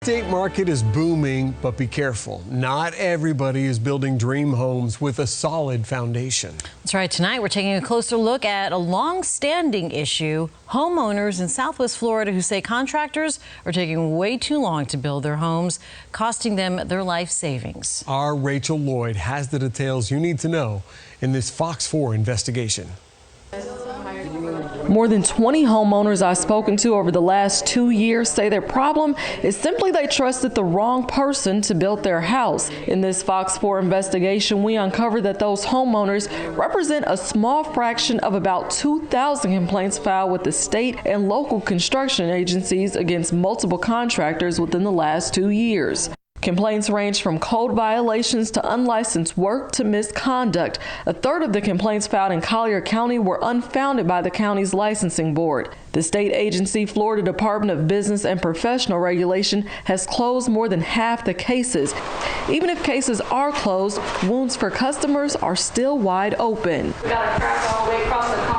estate market is booming, but be careful. Not everybody is building dream homes with a solid foundation. That's right. Tonight, we're taking a closer look at a long-standing issue. Homeowners in Southwest Florida who say contractors are taking way too long to build their homes, costing them their life savings. Our Rachel Lloyd has the details you need to know in this Fox 4 investigation. More than 20 homeowners I've spoken to over the last 2 years say their problem is simply they trusted the wrong person to build their house. In this Fox 4 investigation, we uncovered that those homeowners represent a small fraction of about 2,000 complaints filed with the state and local construction agencies against multiple contractors within the last 2 years. Complaints range from code violations to unlicensed work to misconduct. A third of the complaints filed in Collier County were unfounded by the county's licensing board. The state agency, Florida Department of Business and Professional Regulation, has closed more than half the cases. Even if cases are closed, wounds for customers are still wide open.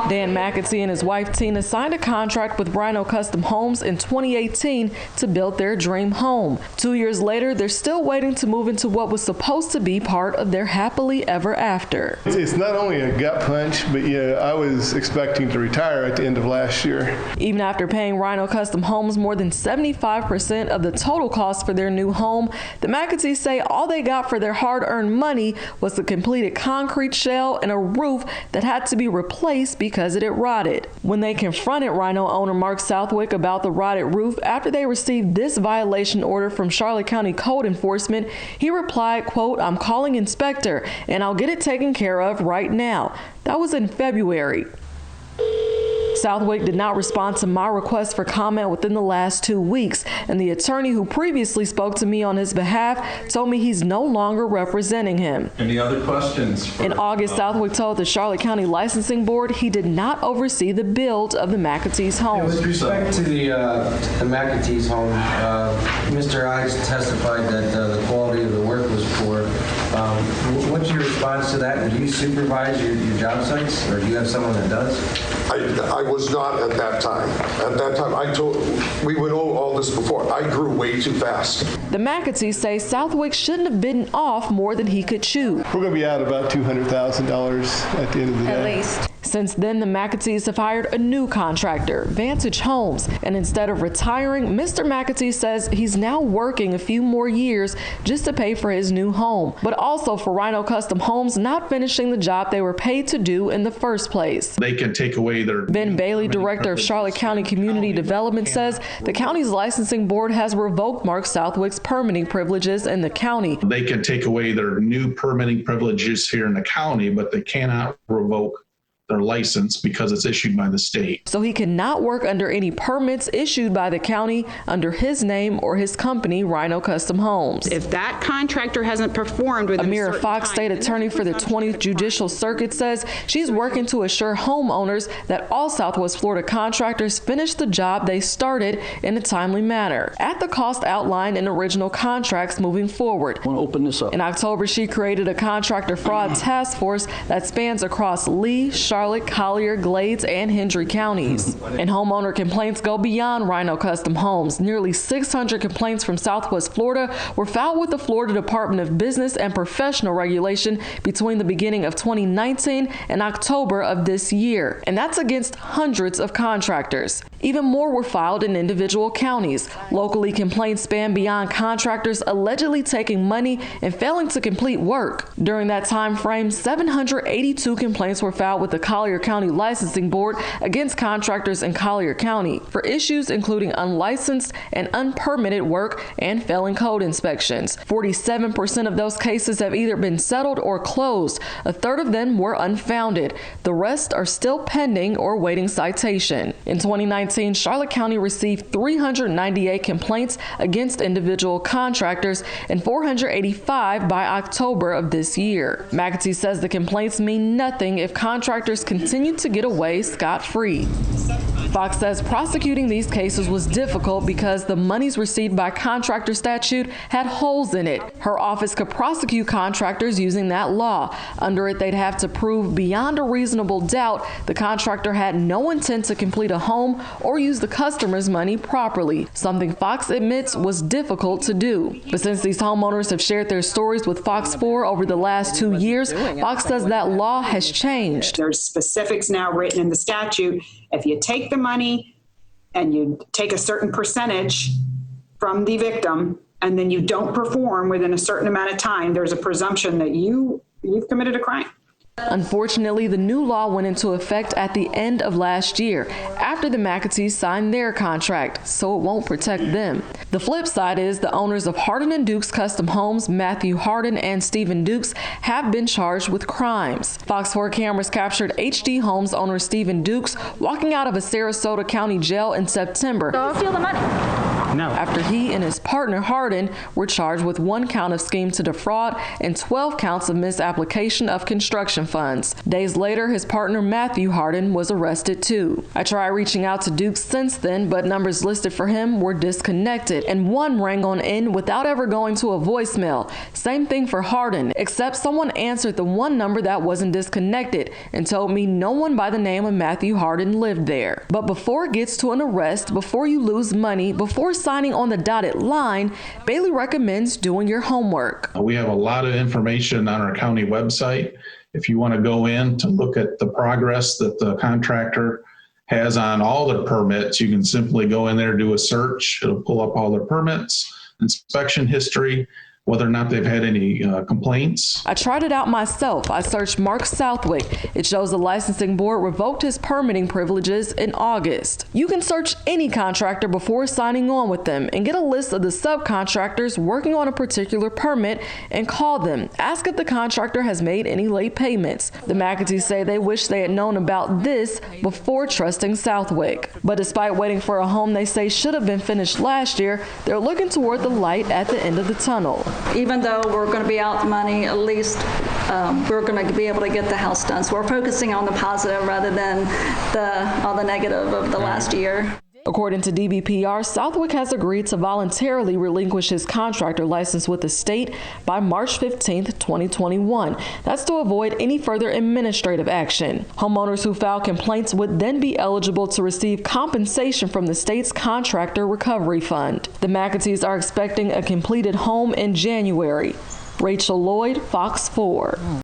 Dan McAtee and his wife Tina signed a contract with Rhino Custom Homes in 2018 to build their dream home. 2 years later, they're still waiting to move into what was supposed to be part of their happily ever after. It's not only a gut punch, but yeah, I was expecting to retire at the end of last year. Even after paying Rhino Custom Homes more than 75% of the total cost for their new home, the McAtees say all they got for their hard-earned money was the completed concrete shell and a roof that had to be replaced because it had rotted. When they confronted Rhino owner Mark Southwick about the rotted roof after they received this violation order from Charlotte County Code Enforcement, he replied, quote, "I'm calling inspector and I'll get it taken care of right now." That was in February. Southwick did not respond to my request for comment within the last 2 weeks, and the attorney who previously spoke to me on his behalf told me he's no longer representing him. Any other questions? In August, Southwick told the Charlotte County Licensing Board he did not oversee the build of the McAtees home. With respect to the McAtees home, Mr. Ives testified that the quality of the work was poor. What's your response to that? Do you supervise your job sites, or do you have someone that does? I was not at that time. At that time, we went over all this before. I grew way too fast. The McAtees say Southwick shouldn't have bitten off more than he could chew. We're going to be out about $200,000 at the end of the day. At least. Since then, the McAtees have hired a new contractor, Vantage Homes, and instead of retiring, Mr. McAtee says he's now working a few more years just to pay for his new home, but also for Rhino Custom Homes not finishing the job they were paid to do in the first place. They can take away their... Ben Bailey, director of Charlotte County Community Development, says the county's licensing board has revoked Mark Southwick's permitting privileges in the county. They can take away their new permitting privileges here in the county, but they cannot revoke their license because it's issued by the state. So he cannot work under any permits issued by the county under his name or his company, Rhino Custom Homes. If that contractor hasn't performed within Amira Fox, state attorney for the 20th Judicial Circuit, says she's working to assure homeowners that all Southwest Florida contractors finish the job they started in a timely manner at the cost outlined in original contracts moving forward. I want to open this up. In October, she created a contractor fraud task force that spans across Lee, Charlotte, Collier, Glades, and Hendry counties. And homeowner complaints go beyond Rhino Custom Homes. Nearly 600 complaints from Southwest Florida were filed with the Florida Department of Business and Professional Regulation between the beginning of 2019 and October of this year. And that's against hundreds of contractors. Even more were filed in individual counties. Locally, complaints span beyond contractors allegedly taking money and failing to complete work. During that time frame, 782 complaints were filed with the Collier County Licensing Board against contractors in Collier County for issues including unlicensed and unpermitted work and failing code inspections. 47% of those cases have either been settled or closed. A third of them were unfounded. The rest are still pending or waiting citation. In 2019, Charlotte County received 398 complaints against individual contractors and 485 by October of this year. McAtee says the complaints mean nothing if contractors continue to get away scot-free. Fox says prosecuting these cases was difficult because the monies received by contractor statute had holes in it. Her office could prosecute contractors using that law. Under it, they'd have to prove beyond a reasonable doubt the contractor had no intent to complete a home or use the customer's money properly, something Fox admits was difficult to do. But since these homeowners have shared their stories with Fox 4 over the last 2 years, Fox says that law has changed. There's specifics now written in the statute. If you take the money and you take a certain percentage from the victim and then you don't perform within a certain amount of time, there's a presumption that you've committed a crime. Unfortunately, the new law went into effect at the end of last year after the McAtees signed their contract, so it won't protect them. The flip side is the owners of Hardin and Dukes Custom Homes, Matthew Hardin and Stephen Dukes, have been charged with crimes. Fox 4 cameras captured HD Homes owner Stephen Dukes walking out of a Sarasota County jail in September. Go steal the money. No. After he and his partner Hardin were charged with 1 count of scheme to defraud and 12 counts of misapplication of construction funds. Days later, his partner Matthew Hardin was arrested too. I tried reaching out to Dukes since then, but numbers listed for him were disconnected, and one rang on in without ever going to a voicemail. Same thing for Hardin, except someone answered the one number that wasn't disconnected and told me no one by the name of Matthew Hardin lived there. But before it gets to an arrest, before you lose money, before signing on the dotted line, Bailey recommends doing your homework. We have a lot of information on our county website. If you want to go in to look at the progress that the contractor has on all their permits, you can simply go in there, do a search. It'll pull up all their permits, inspection history, whether or not they've had any complaints. I tried it out myself. I searched Mark Southwick. It shows the licensing board revoked his permitting privileges in August. You can search any contractor before signing on with them and get a list of the subcontractors working on a particular permit and call them. Ask if the contractor has made any late payments. The McAtees say they wish they had known about this before trusting Southwick. But despite waiting for a home they say should have been finished last year, they're looking toward the light at the end of the tunnel. Even though we're going to be out the money, at least we're going to be able to get the house done. So we're focusing on the positive rather than all the negative of the last year. According to DBPR, Southwick has agreed to voluntarily relinquish his contractor license with the state by March 15, 2021. That's to avoid any further administrative action. Homeowners who file complaints would then be eligible to receive compensation from the state's contractor recovery fund. The McAtees are expecting a completed home in January. Rachel Lloyd, Fox 4.